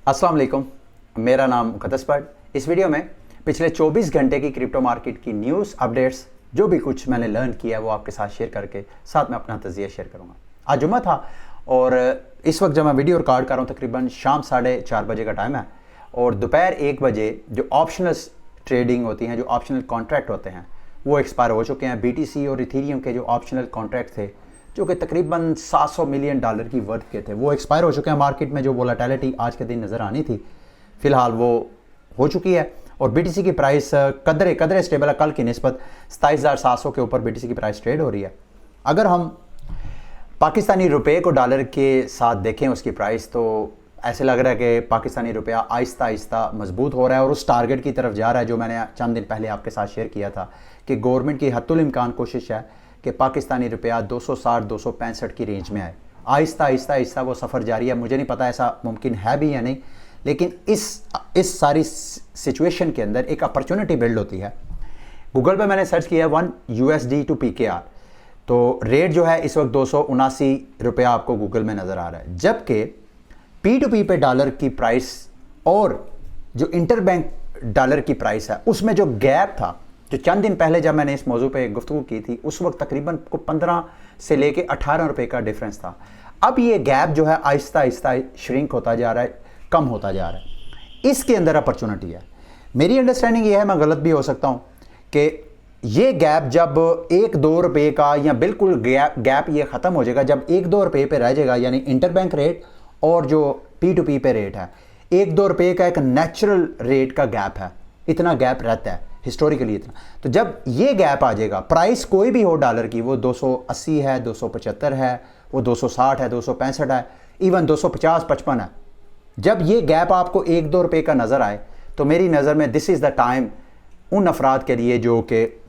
अस्सलाम वालेकुम, मेरा नाम मुक़द्दस भट्ट। इस वीडियो में पिछले 24 घंटे की क्रिप्टो मार्केट की न्यूज़ अपडेट्स जो भी कुछ मैंने लर्न किया है वो आपके साथ शेयर करके साथ में अपना तज़िया शेयर करूंगा। आज जुम्मा था और इस वक्त जब मैं वीडियो रिकॉर्ड कर रहा हूँ तकरीबन शाम 4:30 बजे का टाइम है और दोपहर 1 बजे जो ऑप्शनल ट्रेडिंग होती हैं, जो ऑप्शनल कॉन्ट्रैक्ट होते हैं वो एक्सपायर हो चुके हैं। BTC और इथेरियम के जो ऑप्शनल कॉन्ट्रैक्ट थे जो कि तकरीबन $700 मिलियन की वर्थ के थे वो एक्सपायर हो चुके हैं। मार्केट में जो वोलेटिलिटी आज के दिन नज़र आनी थी फ़िलहाल वो हो चुकी है और BTC की प्राइस कदरे स्टेबल है। कल की निस्बत 27,700 के ऊपर BTC की प्राइस ट्रेड हो रही है। अगर हम पाकिस्तानी रुपये को डॉलर के साथ देखें उसकी प्राइस, तो ऐसे लग रहा है कि पाकिस्तानी रुपया आहिस्ता आहिस्ता मजबूत हो रहा है और उस टारगेट की तरफ जा रहा है जो मैंने चंद दिन पहले आपके साथ शेयर किया था कि गवर्नमेंट की हत्तुल इम्कान कोशिश है कि पाकिस्तानी रुपया 260-265 की रेंज में आए। आहिस्ता आहिस्ता वो सफ़र जारी है। मुझे नहीं पता ऐसा मुमकिन है भी या नहीं, लेकिन इस सारी सिचुएशन के अंदर एक अपॉर्चुनिटी बिल्ड होती है। गूगल पे मैंने सर्च किया 1 USD to PKR, तो रेट जो है इस वक्त 279 रुपया आपको गूगल में नज़र आ रहा है, जबकि P2P पे डॉलर की प्राइस और जो इंटरबैंक डॉलर की प्राइस है उसमें जो गैप था, जो चंद दिन पहले जब मैंने इस मौजू पे गुफ्तगू की थी उस वक्त तकरीबन 15 से लेके 18 रुपए का डिफरेंस था। अब ये गैप जो है आहिस्ता आहिस्ता श्रिंक होता जा रहा है, कम होता जा रहा है। इसके अंदर अपॉर्चुनिटी है। मेरी अंडरस्टैंडिंग ये है, मैं गलत भी हो सकता हूँ, कि ये गैप जब 1-2 रुपये का या बिल्कुल गैप ये ख़त्म हो जाएगा जब 1-2 रुपये पे रह जाएगा, यानी इंटरबैंक रेट और जो P2P पे रेट है 1-2 रुपये का एक नेचुरल रेट का गैप है, इतना गैप रहता है हिस्टोरिकली इतना। तो जब ये गैप आ जाएगा, प्राइस कोई भी हो डॉलर की, वो 280 है, 275 है, वो 260 है, 265 है, इवन 250-55 है, जब ये गैप आपको 1-2 रुपये का नज़र आए तो मेरी नज़र में दिस इज़ द टाइम उन अफराद के लिए जो कि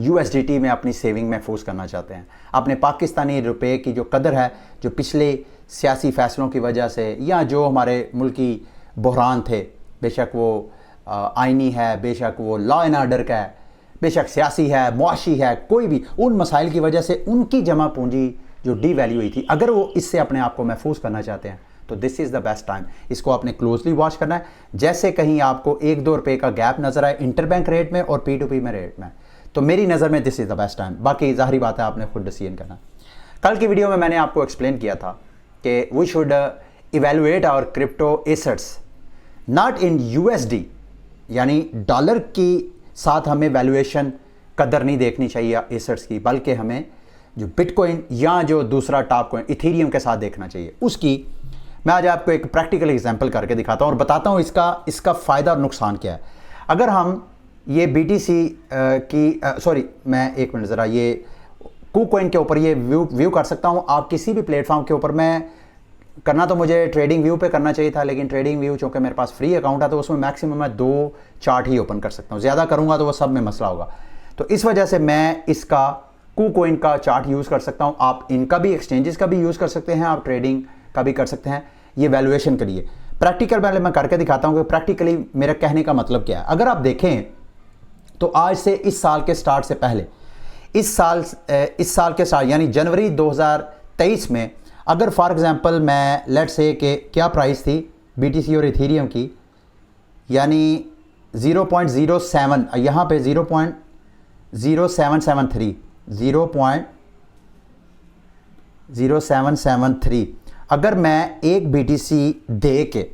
USDT में अपनी सेविंग महफूज करना चाहते हैं। अपने पाकिस्तानी रुपये की जो कदर है, जो पिछले सियासी फ़ैसलों की वजह से या जो हमारे मुल्की बहरान थे, बेशक वो आइनी है, बेशक वो लॉ एंड आर्डर का है, बेशक सियासी है, मुआशी है, कोई भी उन मसाइल की वजह से उनकी जमा पूंजी जो डीवैल्यू हुई थी, अगर वो इससे अपने आप को महफूज करना चाहते हैं तो this is the best time. इसको आपने क्लोजली वॉच करना है। जैसे कहीं आपको 1-2 रुपये का गैप नज़र आए इंटरबैंक रेट में और P2P में रेट में, तो मेरी नज़र में this is the best time. बाकी ज़ाहिरी बात है आपने खुद डिसीजन करना। कल की वीडियो में मैंने आपको एक्सप्लेन किया था कि we should evaluate our crypto assets not in USD, यानी डॉलर की साथ हमें वैल्यूएशन कदर नहीं देखनी चाहिए एसेट्स की, बल्कि हमें जो बिटकॉइन या जो दूसरा टॉप कॉइन इथेरियम के साथ देखना चाहिए। उसकी मैं आज आपको एक प्रैक्टिकल एग्जांपल करके दिखाता हूं और बताता हूं इसका फ़ायदा और नुकसान क्या है। अगर हम ये BTC मैं एक मिनट ज़रा ये KuCoin के ऊपर ये व्यू कर सकता हूं। आप किसी भी प्लेटफॉर्म के ऊपर, मैं करना तो मुझे ट्रेडिंग व्यू पे करना चाहिए था, लेकिन ट्रेडिंग व्यू चूँकि मेरे पास फ्री अकाउंट है तो उसमें मैक्सिमम मैं 2 चार्ट ही ओपन कर सकता हूँ। ज़्यादा करूँगा तो वो सब में मसला होगा, तो इस वजह से मैं इसका KuCoin का चार्ट यूज़ कर सकता हूँ। आप इनका भी, एक्सचेंजेस का भी यूज़ कर सकते हैं, आप ट्रेडिंग का भी कर सकते हैं ये वैल्यूएशन के लिए। प्रैक्टिकल पहले मैं करके दिखाता हूँ कि प्रैक्टिकली मेरा कहने का मतलब क्या है। अगर आप देखें तो आज से इस साल के स्टार्ट से पहले, इस साल के स्टार्ट यानी जनवरी 2023 में, अगर फॉर एग्जांपल मैं लेट्स से कि क्या प्राइस थी BTC और इथेरियम की, यानी 0.07, यहाँ पे 0.0773 अगर मैं एक BTC दे के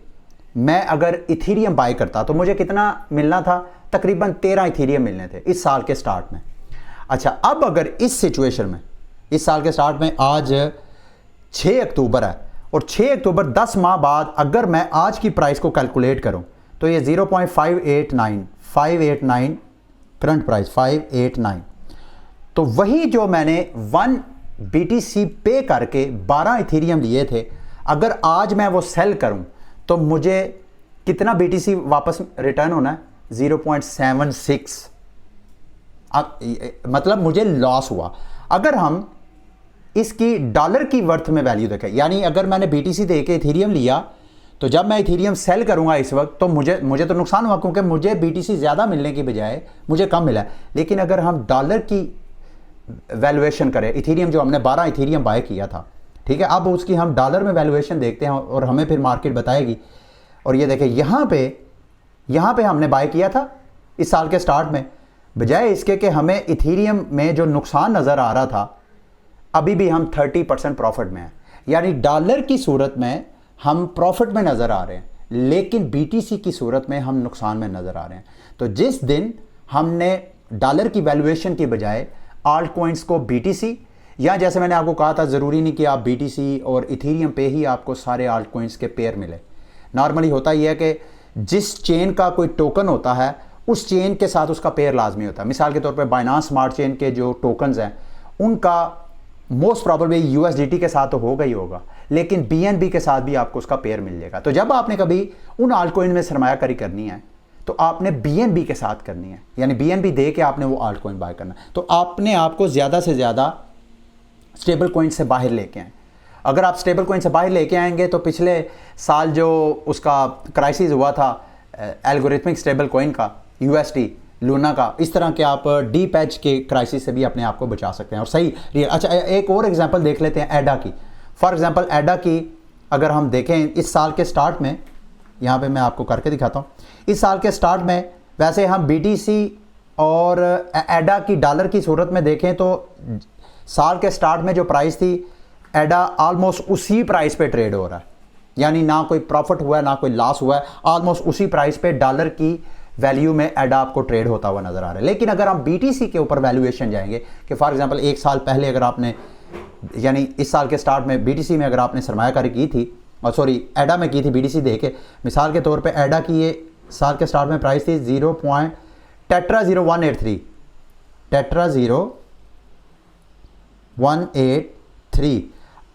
मैं अगर इथेरियम बाय करता तो मुझे कितना मिलना था? तकरीबन 13 इथेरियम मिलने थे इस साल के स्टार्ट में। अच्छा, अब अगर इस सिचुएशन में, इस साल के स्टार्ट में आज 6 अक्टूबर है और 6 अक्टूबर 10 माह बाद अगर मैं आज की प्राइस को कैलकुलेट करूं तो ये 0.589 करंट प्राइस 589, तो वही जो मैंने 1 BTC पे करके 12 इथेरियम लिए थे, अगर आज मैं वो सेल करूं तो मुझे कितना BTC वापस रिटर्न होना है? 0.76, मतलब मुझे लॉस हुआ। अगर हम इसकी डॉलर की वर्थ में वैल्यू देखें, यानी अगर मैंने BTC दे के इथेरियम लिया तो जब मैं इथेरियम सेल करूंगा इस वक्त तो मुझे तो नुकसान हुआ, क्योंकि मुझे BTC ज़्यादा मिलने की बजाय मुझे कम मिला। लेकिन अगर हम डॉलर की वैल्यूएशन करें, इथेरियम जो हमने 12 इथेरियम बाय किया था, ठीक है, अब उसकी हम डॉलर में वैल्यूएशन देखते हैं और हमें फिर मार्केट बताएगी और ये देखें यहाँ पे हमने बाय किया था इस साल के स्टार्ट में, बजाय इसके कि हमें इथीरियम में जो नुकसान नज़र आ रहा था, अभी भी हम 30% प्रॉफिट में हैं। यानी डॉलर की सूरत में हम प्रॉफिट में नज़र आ रहे हैं, लेकिन बीटीसी की सूरत में हम नुकसान में नज़र आ रहे हैं। तो जिस दिन हमने डॉलर की वैल्यूएशन की बजाय आल्ट कॉइन्स को बीटीसी, या जैसे मैंने आपको कहा था, ज़रूरी नहीं कि आप बीटीसी और इथीरियम पे ही आपको सारे आल्ट कॉइन्स के पेयर मिले। नॉर्मली होता यह है कि जिस चेन का कोई टोकन होता है उस चेन के साथ उसका पेयर लाजमी होता है। मिसाल के तौर पे बाइनांस स्मार्ट चेन के जो टोकन्स हैं उनका मोस्ट प्रॉबेबली यूएसडीटी के साथ तो होगा ही होगा, लेकिन बीएनबी के साथ भी आपको उसका पेयर मिल जाएगा। तो जब आपने कभी उन आल्ट कॉइन में सरमायाकारी करनी है तो आपने बीएनबी के साथ करनी है, यानी बीएनबी दे के आपने वो आल्ट कॉइन बाय करना है। तो आपने आपको ज़्यादा से ज़्यादा स्टेबल कॉइन से बाहर लेके आए। अगर आप स्टेबल कॉइन से बाहर लेके आएंगे तो पिछले साल जो उसका क्राइसिस हुआ था एल्गोरिथमिक स्टेबल कॉइन का, यूएसडी, लूना का, इस तरह के आप डी पैच के क्राइसिस से भी अपने आप को बचा सकते हैं और सही रियल। अच्छा, एक और एग्जांपल देख लेते हैं एडा की। फॉर एग्जांपल एडा की अगर हम देखें इस साल के स्टार्ट में, यहाँ पे मैं आपको करके दिखाता हूँ, इस साल के स्टार्ट में वैसे हम बीटीसी और एडा की डॉलर की सूरत में देखें तो साल के स्टार्ट में जो प्राइस थी एडा ऑलमोस्ट उसी प्राइस पे ट्रेड हो रहा है, यानी ना कोई प्रॉफिट हुआ है ना कोई लॉस हुआ है, ऑलमोस्ट उसी प्राइस पे डॉलर की वैल्यू में एडा आपको ट्रेड होता हुआ नजर आ रहा है। लेकिन अगर हम बीटीसी के ऊपर वैल्यूएशन जाएंगे कि फॉर एग्जांपल एक साल पहले अगर आपने, यानी इस साल के स्टार्ट में बीटीसी में अगर आपने सरमायाकारी की थी, और सॉरी एडा में की थी, बीटीसी देके मिसाल के तौर पे एडा की ये साल के स्टार्ट में प्राइस थी टेट्रा 0183।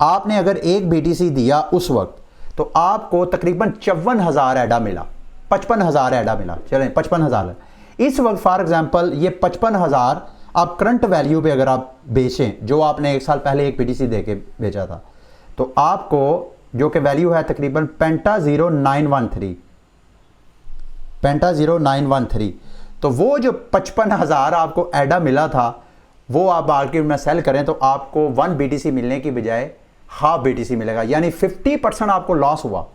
आपने अगर एक बीटीसी दिया उस वक्त तो आपको तकरीबन 54,000 एडा मिला, 55,000 एडा मिला। चलें 55,000 इस वक्त फॉर एग्जांपल ये 55,000 आप करंट वैल्यू पे अगर आप बेचें, जो आपने एक साल पहले एक बीटीसी देके बेचा था, तो आपको जो कि वैल्यू है तकरीबन पेंटा 0913, तो वो जो 55,000 आपको एडा मिला था वो आप मार्केट में सेल करें तो आपको 1 बीटीसी मिलने की बजाय हाफ बीटीसी मिलेगा, यानी 50% आपको लॉस हुआ।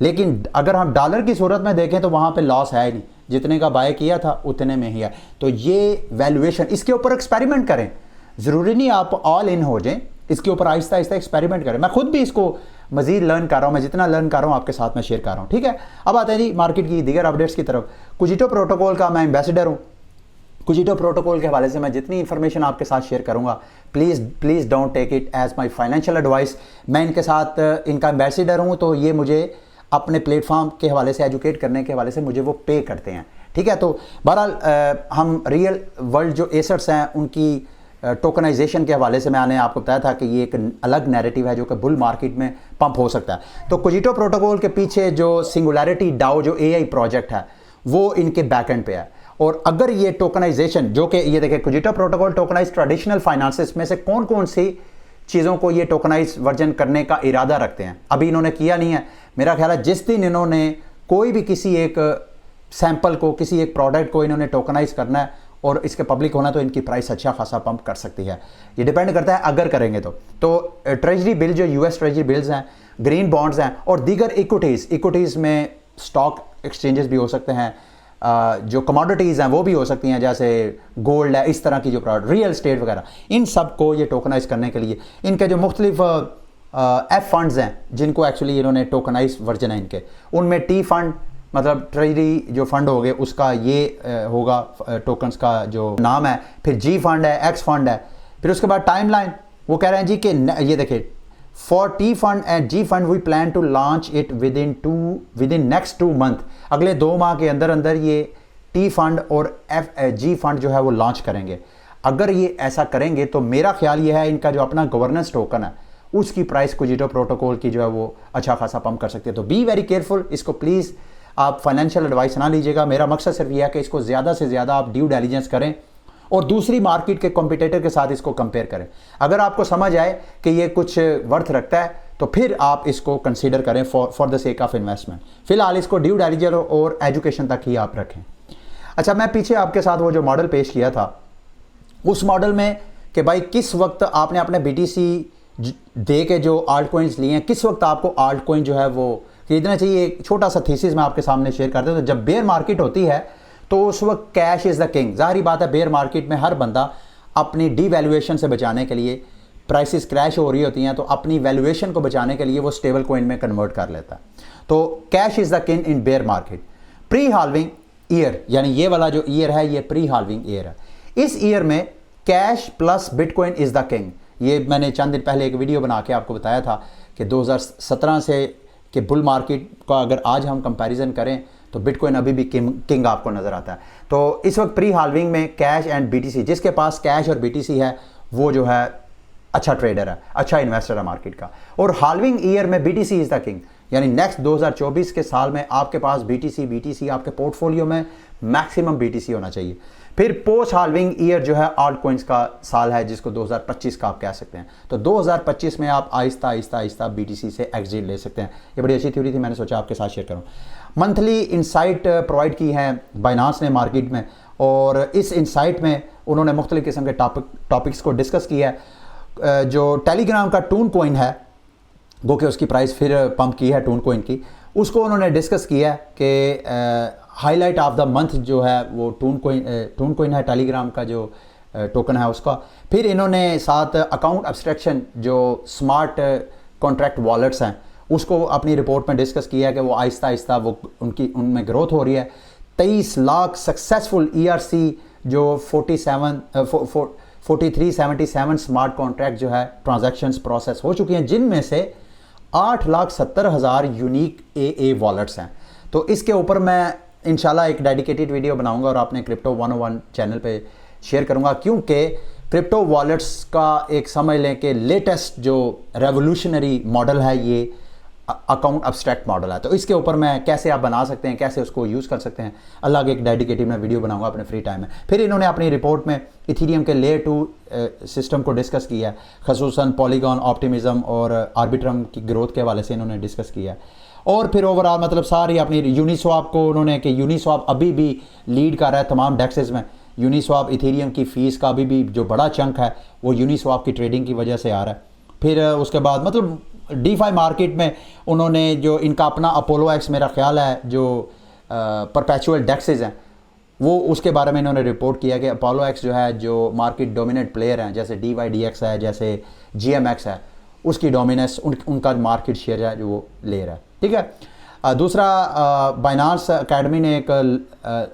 लेकिन अगर हम डॉलर की सूरत में देखें तो वहां पे लॉस है ही नहीं, जितने का बाय किया था उतने में ही है। तो ये वैल्यूएशन, इसके ऊपर एक्सपेरिमेंट करें, ज़रूरी नहीं आप ऑल इन हो जाएं, इसके ऊपर आहिस्ता आहिस्ता एक्सपेरिमेंट करें। मैं खुद भी इसको मजीद लर्न कर रहा हूं, मैं जितना लर्न कर रहा हूं आपके साथ में शेयर कर रहा हूं, ठीक है। अब आते हैं जी मार्केट की दीगर अपडेट्स की तरफ। कुजिटो प्रोटोकॉल का मैं एम्बेसडर हूं। कुजिटो प्रोटोकॉल के हवाले से मैं जितनी इंफॉर्मेशन आपके साथ शेयर करूंगा, please don't take it as my financial advice. मैं इनके साथ इनका एम्बेसडर हूं, तो ये मुझे अपने प्लेटफॉर्म के हवाले से, एजुकेट करने के हवाले से मुझे वो पे करते हैं, ठीक है। तो बहरहाल हम रियल वर्ल्ड जो एसेट्स हैं उनकी टोकनाइजेशन के हवाले से मैंने आपको बताया था कि ये एक अलग नैरेटिव है जो कि बुल मार्केट में पंप हो सकता है। तो कुजिटो प्रोटोकॉल के पीछे जो सिंगुलैरिटी डाओ जो एआई प्रोजेक्ट है वो इनके बैकएंड पे है। और अगर ये टोकनाइजेशन, जो कि ये देखें कुजिटो प्रोटोकॉल टोकनाइज ट्रेडिशनल फाइनेंसेस में से कौन कौन सी चीज़ों को ये टोकनाइज वर्जन करने का इरादा रखते हैं, अभी इन्होंने किया नहीं है। मेरा ख्याल है जिस दिन इन्होंने कोई भी किसी एक सैंपल को, किसी एक प्रोडक्ट को इन्होंने टोकनाइज करना है और इसके पब्लिक होना, तो इनकी प्राइस अच्छा खासा पंप कर सकती है। ये डिपेंड करता है अगर करेंगे तो ट्रेजरी बिल, जो यूएस ट्रेजरी बिल्स हैं, ग्रीन बॉन्ड्स हैं और दीगर इक्विटीज़ में स्टॉक एक्सचेंजेस भी हो सकते हैं, जो कमोडिटीज़ हैं वो भी हो सकती हैं, जैसे गोल्ड है, इस तरह की जो प्रोडक्ट, रियल एस्टेट वगैरह, इन सब को ये टोकनाइज करने के लिए इनके जो मुख्तलिफ एफ फंड्स हैं जिनको एक्चुअली इन्होंने टोकनाइज वर्जन है इनके, उनमें टी फंड मतलब ट्रेजरी जो फंड हो गए उसका ये होगा टोकन्स का जो नाम है, फिर जी फंड है, एक्स फंड है, फिर उसके बाद टाइमलाइन। वो कह रहे हैं जी कि ये देखिए for T fund and G fund we plan to launch it within next 2 month. अगले 2 माह के अंदर अंदर ये टी फंड और जी फंड जो है वो लॉन्च करेंगे। अगर ये ऐसा करेंगे तो मेरा ख्याल ये है इनका जो अपना गवर्नेंस टोकन है उसकी प्राइस कुजिटो प्रोटोकॉल की जो है वो अच्छा खासा पंप कर सकती है। तो बी वेरी केयरफुल, इसको प्लीज़ आप फाइनेंशियल एडवाइस ना लीजिएगा। मेरा मकसद सिर्फ यह है कि इसको ज़्यादा से ज़्यादा आप ड्यू डिलिजेंस करें और दूसरी मार्केट के कॉम्पिटिटर के साथ इसको कंपेयर करें। अगर आपको समझ आए कि ये कुछ वर्थ रखता है तो फिर आप इसको कंसीडर करें for the sake of investment. फिलहाल इसको ड्यू डिलिजेंस और एजुकेशन तक ही आप रखें। अच्छा, मैं पीछे आपके साथ वो जो मॉडल पेश किया था उस मॉडल में कि भाई किस वक्त आपने अपने बीटीसी दे के जो आल्ट कॉइन्स लिए हैं, किस वक्त आपको आल्ट कॉइन जो है वो खरीदना चाहिए। एक छोटा सा थीसिस मैं आपके सामने शेयर करता हूँ। तो जब बेयर मार्केट होती है तो उस वक्त कैश इज़ द किंग। ज़ाहिर बात है बेयर मार्केट में हर बंदा अपनी डीवैल्यूएशन से बचाने के लिए, प्राइसेस क्रैश हो रही होती हैं तो अपनी वैल्यूएशन को बचाने के लिए वो स्टेबल कॉइन में कन्वर्ट कर लेता है। तो cash is the king in bear market. Pre halving year, यानी ये वाला जो ईयर है ये प्री हाल्विंग ईयर है। इस ईयर में cash plus bitcoin is the king. ये मैंने चंद दिन पहले एक वीडियो बना के आपको बताया था कि 2017 से कि बुल मार्केट का अगर आज हम कंपैरिजन करें तो बिटकॉइन अभी भी किंग आपको नज़र आता है। तो इस वक्त प्री हाल्विंग में कैश एंड बीटीसी, जिसके पास कैश और बीटीसी है वो जो है अच्छा ट्रेडर है, अच्छा इन्वेस्टर है मार्केट का। और हाल्विंग ईयर में बीटीसी इज़ द किंग, यानी नेक्स्ट 2024 के साल में आपके पास बीटीसी आपके पोर्टफोलियो में मैक्सिमम बीटीसी होना चाहिए। फिर पोस्ट हाल्विंग ईयर जो है आल्ट कॉइन्स का साल है, जिसको 2025 का आप कह सकते हैं। तो 2025 में आप आहिस्ता बीटीसी से एग्जिट ले सकते हैं। ये बड़ी अच्छी थ्योरी थी, मैंने सोचा आपके साथ शेयर करूं। मंथली इंसाइट प्रोवाइड की है बाइनांस ने मार्केट में, और इस इंसाइट में उन्होंने मुख्तलिफ किस्म के टॉपिक्स को डिस्कस किया है। जो टेलीग्राम का टून कॉइन है, गो कि उसकी प्राइस फिर पंप की है टून कॉइन की, उसको उन्होंने डिस्कस किया कि हाईलाइट ऑफ द मंथ जो है वो टून कॉइन है, टेलीग्राम का जो टोकन है उसका। फिर इन्होंने साथ अकाउंट एब्स्ट्रैक्शन जो स्मार्ट कॉन्ट्रैक्ट वॉलेट्स हैं उसको अपनी रिपोर्ट में डिस्कस किया कि वो आहिस्ता वो उनमें ग्रोथ हो रही है। 23 लाख सक्सेसफुल ERC जो 4377 स्मार्ट कॉन्ट्रैक्ट जो है ट्रांजैक्शंस प्रोसेस हो चुकी हैं, जिनमें से 8,70,000 यूनिक AA वॉलेट्स हैं। तो इसके ऊपर मैं इंशाल्लाह एक डेडिकेटेड वीडियो बनाऊंगा और अपने क्रिप्टो 101 चैनल पे शेयर करूंगा, क्योंकि क्रिप्टो वॉलेट्स का एक समझ लें कि लेटेस्ट जो रेवोल्यूशनरी मॉडल है ये अकाउंट एब्स्ट्रैक्ट मॉडल है। तो इसके ऊपर मैं कैसे आप बना सकते हैं, कैसे उसको यूज़ कर सकते हैं, अल्लाह के एक डेडिकेटेड मैं वीडियो बनाऊंगा अपने फ्री टाइम में। फिर इन्होंने अपनी रिपोर्ट में इथीरियम के लेयर 2 सिस्टम को डिस्कस किया है, खसूसन पॉलीगॉन, ऑप्टिमिज्म और आर्बिट्रम की ग्रोथ के हवाले से इन्होंने डिस्कस किया है। और फिर ओवरऑल मतलब सारी अपनी यूनिस्वाप को उन्होंने कि यूनिस्वाप अभी भी लीड कर रहा है तमाम डेक्सेस में। यूनिस्वाप इथीरियम की फ़ीस का अभी भी जो बड़ा चंक है वो यूनिस्वाप की ट्रेडिंग की वजह से आ रहा है। फिर उसके बाद मतलब DeFi मार्केट में उन्होंने जो इनका अपना अपोलो एक्स मेरा ख्याल है जो परपेचुअल डेक्सेस हैं वो उसके बारे में इन्होंने रिपोर्ट किया कि अपोलो एक्स जो है जो मार्केट डोमिनेट प्लेयर हैं, जैसे DYDX है, जैसे GMX है, उसकी डोमिनेंस उनका मार्केट शेयर है जो वो ले रहा है। ठीक है। दूसरा बाइनांस अकेडमी ने एक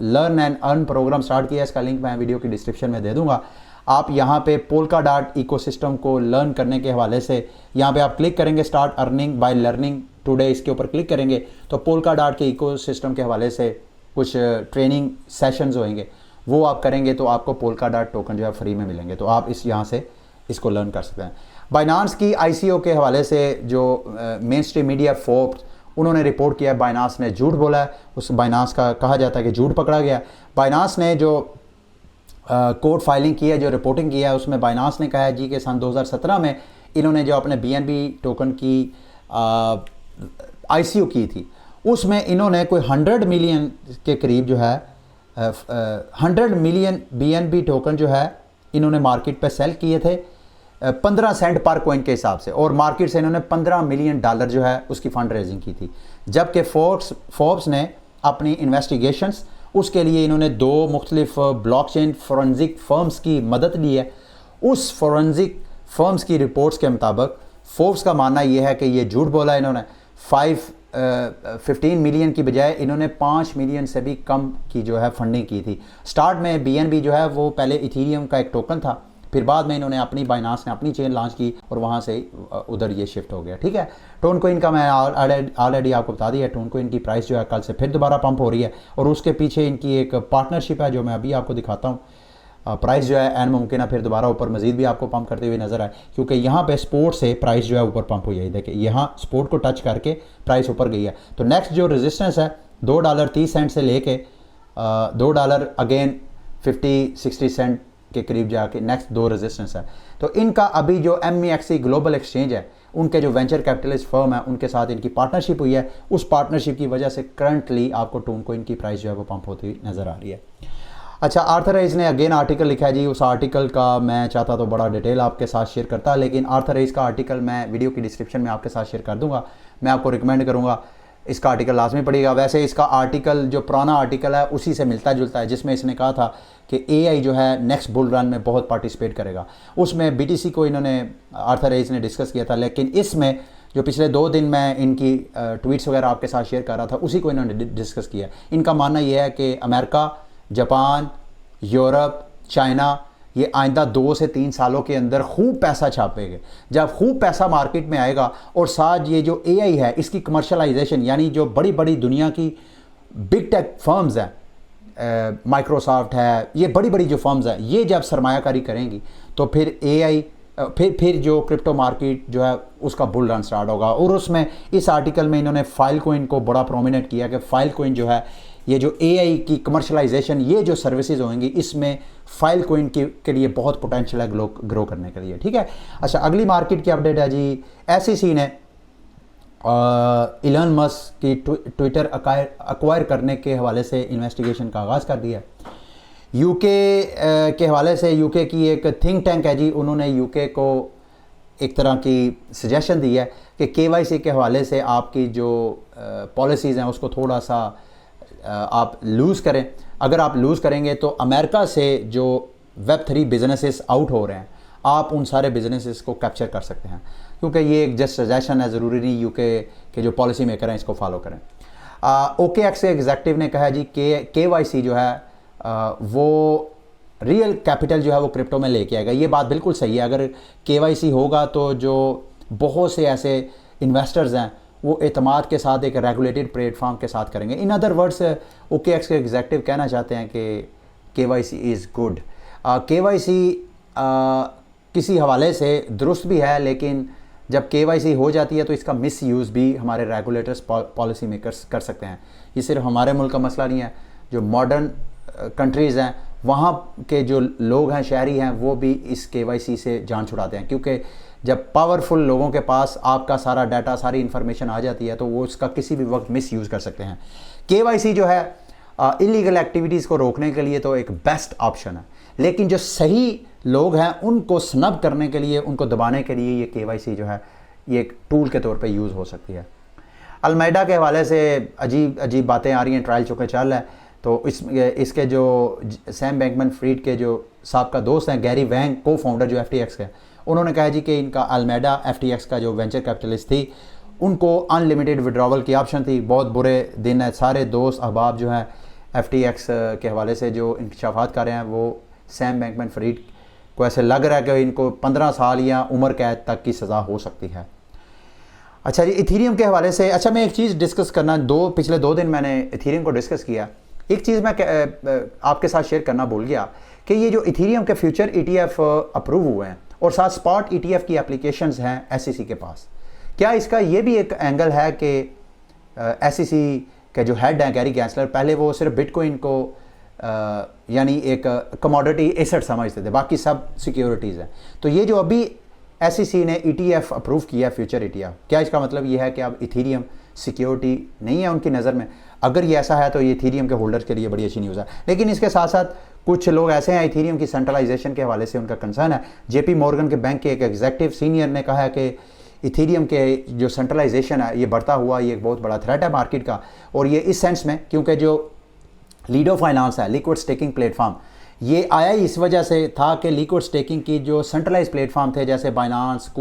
learn and earn program start किया है, इसका लिंक मैं वीडियो की डिस्क्रिप्शन में दे दूंगा। आप यहाँ पे पोल्काडॉट इकोसिस्टम को लर्न करने के हवाले से यहाँ पे आप क्लिक करेंगे start earning by learning today, इसके ऊपर क्लिक करेंगे तो पोल्काडॉट के इकोसिस्टम के हवाले से कुछ ट्रेनिंग सेशंस होंगे, वो आप करेंगे तो आपको पोल्काडॉट टोकन जो है फ्री में मिलेंगे। तो आप यहाँ से इसको लर्न कर सकते हैं। बाइनांस की ICO के हवाले से जो मेन स्ट्रीम मीडिया फोर्ब्स उन्होंने रिपोर्ट किया है बाइनांस ने झूठ बोला है, उस बाइनांस का कहा जाता है कि झूठ पकड़ा गया। बाइनांस ने जो कोर्ट फाइलिंग की है, जो रिपोर्टिंग किया है, उसमें बाइनांस ने कहा है जी कि सन 2017 में इन्होंने जो अपने BNB टोकन की ICO की थी उसमें इन्होंने कोई 100 मिलियन के करीब जो है 100 मिलियन BNB टोकन जो है इन्होंने मार्केट पे सेल किए थे 15 सेंट पर कॉइन के हिसाब से, और मार्केट से इन्होंने $15 मिलियन जो है उसकी फंड रेजिंग की थी। जबकि फोर्ब्स ने अपनी इन्वेस्टिगेशंस उसके लिए इन्होंने 2 मुख्तलिफ ब्लॉकचेन फोरेंसिक फर्म्स की मदद ली है। उस फोरेंसिक फर्म्स की रिपोर्ट्स के मुताबिक फोर्ब्स का मानना यह है कि ये झूठ बोला इन्होंने। 15 मिलियन की बजाय इन्होंने 5 मिलियन से भी कम की जो है फंडिंग की थी। स्टार्ट में BNB जो है वो पहले इथीरियम का एक टोकन था, फिर बाद में इन्होंने अपनी बाइनांस ने अपनी चेन लॉन्च की और वहाँ से उधर ये शिफ्ट हो गया। ठीक है। टोन कोइन का मैं ऑलरेडी आपको बता दिया, टोन कोइन की प्राइस जो है कल से फिर दोबारा पंप हो रही है, और उसके पीछे इनकी एक पार्टनरशिप है जो मैं अभी आपको दिखाता हूँ। प्राइस जो है एन मुमकिन है फिर दोबारा ऊपर मजीद भी आपको पंप करते हुए नजर आए, क्योंकि यहाँ पे सपोर्ट से प्राइस जो है ऊपर पंप हुई है। देखिए यहाँ सपोर्ट को टच करके प्राइस ऊपर गई है। तो नेक्स्ट जो रेजिस्टेंस है $2.30 से लेके $2 अगेन 50-60 सेंट के करीब जाके नेक्स्ट 2 रेजिस्टेंस है। तो इनका अभी जो MEXC ग्लोबल एक्सचेंज है, उनके जो वेंचर कैपिटलिस्ट फर्म है उनके साथ इनकी पार्टनरशिप हुई है। उस पार्टनरशिप की वजह से करंटली आपको टोन कोइन की प्राइस जो है वो पंप होती हुई नजर आ रही है। अच्छा, आर्थर रेइस ने अगेन आर्टिकल लिखा है जी। उस आर्टिकल का मैं चाहता तो बड़ा डिटेल आपके साथ शेयर करता, लेकिन आर्थर रेइस का आर्टिकल मैं वीडियो की डिस्क्रिप्शन में आपके साथ शेयर कर दूंगा। मैं आपको रिकमेंड करूंगा इसका आर्टिकल लाजमी पड़ेगा। वैसे इसका आर्टिकल जो पुराना आर्टिकल है उसी से मिलता जुलता है, जिसमें इसने कहा था कि एआई जो है नेक्स्ट बुल रन में बहुत पार्टिसिपेट करेगा। उसमें बीटीसी को इन्होंने आर्थर एज ने डिस्कस किया था, लेकिन इसमें जो पिछले 2 दिन मैं इनकी ट्वीट्स वगैरह आपके साथ शेयर कर रहा था उसी को इन्होंने डिस्कस किया। इनका मानना यह है कि अमेरिका, जापान, यूरोप, चाइना ये आइंदा 2 से 3 सालों के अंदर खूब पैसा छापेंगे। जब खूब पैसा मार्केट में आएगा और साथ ये जो एआई है इसकी कमर्शलाइजेशन, यानी जो बड़ी बड़ी दुनिया की बिग टेक फर्म्स हैं, माइक्रोसॉफ्ट है, ये बड़ी बड़ी जो फर्म्स हैं, ये जब सरमायाकारी करेंगी तो फिर एआई फिर जो क्रिप्टो मार्केट जो है उसका बुल रन स्टार्ट होगा। और उसमें इस आर्टिकल में इन्होंने फाइल कोइन को बड़ा प्रोमिनेंट किया कि फाइल कोइन जो है ये जो एआई की कमर्शलाइजेशन, ये जो सर्विसेज होंगी इसमें फाइल कोइन के लिए बहुत पोटेंशियल है ग्रो करने के लिए। ठीक है। अच्छा, अगली मार्केट की अपडेट है जी, एसईसी ने इलन मस्क की ट्विटर अक्वायर करने के हवाले से इन्वेस्टिगेशन का आगाज़ कर दिया। यूके के हवाले से, यूके की एक थिंक टैंक है जी, उन्होंने यूके को एक तरह की सजेशन दी है कि केवाईसी के हवाले से आपकी जो पॉलिसीज़ हैं उसको थोड़ा सा आप लूज़ करें। अगर आप लूज़ करेंगे तो अमेरिका से जो वेब3 बिजनेसेस आउट हो रहे हैं, आप उन सारे बिजनेसेस को कैप्चर कर सकते हैं, क्योंकि ये एक जस्ट सजेशन है, ज़रूरी नहीं यूके के जो पॉलिसी मेकर हैं इसको फॉलो करें। OKX के एग्जेक्टिव ने कहा जी केवाईसी जो है वो रियल कैपिटल जो है वो क्रिप्टो में लेके आएगा। ये बात बिल्कुल सही है। अगर केवाईसी होगा तो जो बहुत से ऐसे इन्वेस्टर्स हैं वो एतमाद के साथ एक रेगुलेटेड प्लेटफॉर्म के साथ करेंगे। इन अदर वर्ड्स OKX के एग्जेक्टिव कहना चाहते हैं कि केवाईसी इज़ गुड। केवाईसी किसी हवाले से दुरुस्त भी है, लेकिन जब केवाईसी हो जाती है तो इसका मिस यूज़ भी हमारे रेगुलेटर्स पॉलिसी मेकर्स कर सकते हैं। ये सिर्फ हमारे मुल्क का मसला नहीं है, जो मॉडर्न कंट्रीज़ हैं वहाँ के जो लोग हैं, शहरी हैं, वो भी इस केवाईसी से जान छुड़ाते हैं, क्योंकि जब पावरफुल लोगों के पास आपका सारा डाटा, सारी इन्फॉर्मेशन आ जाती है तो वो उसका किसी भी वक्त मिस यूज़ कर सकते हैं। केवाईसी जो है इलीगल एक्टिविटीज़ को रोकने के लिए तो एक बेस्ट ऑप्शन है, लेकिन जो सही लोग हैं उनको स्नब करने के लिए, उनको दबाने के लिए ये केवाईसी जो है ये एक टूल के तौर पे यूज़ हो सकती है। अलमेडा के हवाले से अजीब अजीब बातें आ रही हैं, ट्रायल चुके चल है। तो इसके जो सैम बैंकमैन-फ्रीड के जो साहब दोस्त हैं गैरी वैंग, को फाउंडर जो FTX के, उन्होंने कहा जी कि इनका अलमेडा FTX का जो वेंचर कैपिटलिस्ट थी उनको अनलिमिटेड विड्रॉवल की ऑप्शन थी। बहुत बुरे दिन है, सारे दोस्त अहबाब जो हैं FTX के हवाले से जो इंकशाफात कर रहे हैं, वो सैम बैंकमैन-फ्रीड को ऐसे लग रहा है कि इनको 15 साल या उम्र कैद तक की सज़ा हो सकती है। अच्छा जी, इथीरियम के हवाले से, अच्छा मैं एक चीज़ डिस्कस करना, पिछले 2 दिन मैंने इथीरियम को डिस्कस किया। एक चीज़ मैं आपके साथ शेयर करना भूल गया कि ये जो इथीरियम के फ्यूचर ETF अप्रूव हुए हैं और साथ स्पॉट ETF की एप्लीकेशंस हैं SEC के पास, क्या इसका ये भी एक एंगल है कि SEC के जो हेड हैं गैरी गैंसलर, पहले वो सिर्फ बिटकॉइन को यानी एक कमोडिटी एसेट समझते थे, बाकी सब सिक्योरिटीज़ हैं। तो ये जो अभी SEC ने ETF अप्रूव किया फ्यूचर ETF, क्या इसका मतलब ये है कि अब इथीरियम सिक्योरिटी नहीं है उनकी नज़र में? अगर ये ऐसा है तो ये इथीरियम के होल्डर्स के लिए बड़ी अच्छी न्यूज़ है। लेकिन इसके साथ साथ कुछ लोग ऐसे हैं इथीरियम की सेंट्रलाइजेशन के हवाले से उनका कंसर्न है। JP मॉर्गन के बैंक के एक एग्जेक्टिव सीनियर ने कहा है कि इथीरियम के जो सेंट्रलाइजेशन है ये बढ़ता हुआ ये एक बहुत बड़ा थ्रेट है मार्केट का। और ये इस सेंस में, क्योंकि जो लीडो फाइनेंस है लिक्विड स्टेकिंग प्लेटफॉर्म, ये आया ही इस वजह से था कि लिक्विड स्टेकिंग की जो सेंट्रलाइज प्लेटफॉर्म थे जैसे बाइनांस,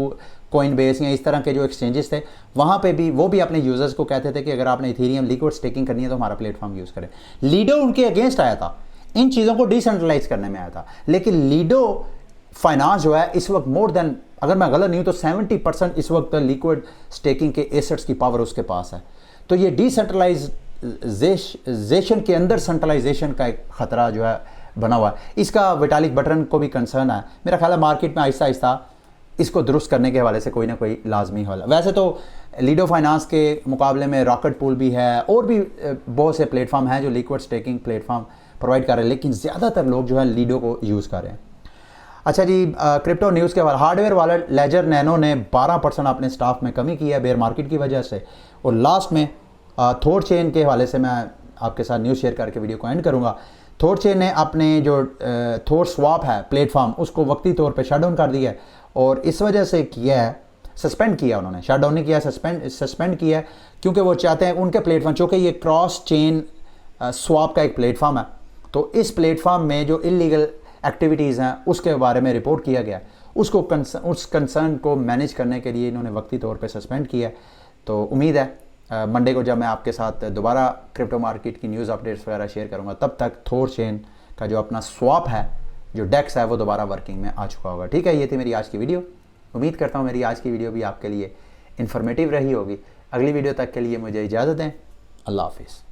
कोइनबेस या इस तरह के जो एक्सचेंजेस थे, वहाँ पे भी वो भी अपने यूज़र्स को कहते थे कि अगर आपने इथीरियम लिक्विड स्टेकिंग करनी है तो हमारा प्लेटफॉर्म यूज़ करें। लीडो उनके अगेंस्ट आया था, इन चीज़ों को डिसेंट्रलाइज करने में आया था। लेकिन लीडो फाइनेंस जो है इस वक्त मोर देन, अगर मैं गलत नहीं हूँ तो 70% इस वक्त लिक्विड स्टेकिंग के एसेट्स की पावर उसके पास है। तो ये डिसेंट्रलाइजेशन के अंदर सेंट्रलाइजेशन का एक ख़तरा जो है बना हुआ है। इसका विटालिक बटरन को भी कंसर्न है। मेरा ख्याल है मार्केट में आहिस्ता आहिस्ता इसको दुरुस्त करने के हवाले से कोई ना कोई लाजमी हल। वैसे तो लीडो फाइनेंस के मुकाबले में रॉकेट पूल भी है और भी बहुत से प्लेटफॉर्म हैं जो लिक्विड स्टेकिंग प्लेटफॉर्म प्रोवाइड कर रहे हैं, लेकिन ज़्यादातर लोग जो है लीडो को यूज़ कर रहे हैं। अच्छा जी, क्रिप्टो न्यूज़ के हवाले, हार्डवेयर वॉलेट लेजर नैनो ने 12% अपने स्टाफ में कमी की है बेयर मार्केट की वजह से। और लास्ट में थोर चेन के हवाले से मैं आपके साथ न्यूज़ शेयर करके वीडियो को एंड करूँगा। थोर चेन ने अपने जो थोर स्वैप है प्लेटफॉर्म उसको वक्ती तौर पे शट डाउन कर दिया है और इस वजह से किया है सस्पेंड किया उन्होंने, शट डाउन नहीं किया, सस्पेंड किया, क्योंकि वो चाहते हैं उनके प्लेटफॉर्म, चूँकि ये क्रॉस चेन स्वैप का एक प्लेटफॉर्म है, तो इस प्लेटफॉर्म में जो इलीगल एक्टिविटीज़ हैं उसके बारे में रिपोर्ट किया गया, उसको उस कंसर्न को मैनेज करने के लिए इन्होंने वक्ती तौर पे सस्पेंड किया। तो उम्मीद है मंडे को जब मैं आपके साथ दोबारा क्रिप्टो मार्केट की न्यूज़ अपडेट्स वगैरह शेयर करूँगा, तब तक थोर चेन का जो अपना स्वैप है, जो डेक्स है, वो दोबारा वर्किंग में आ चुका होगा। ठीक है, ये थी मेरी आज की वीडियो। उम्मीद करता हूँ मेरी आज की वीडियो भी आपके लिए इन्फॉर्मेटिव रही होगी। अगली वीडियो तक के लिए मुझे इजाज़त दें। अल्लाह हाफिज़।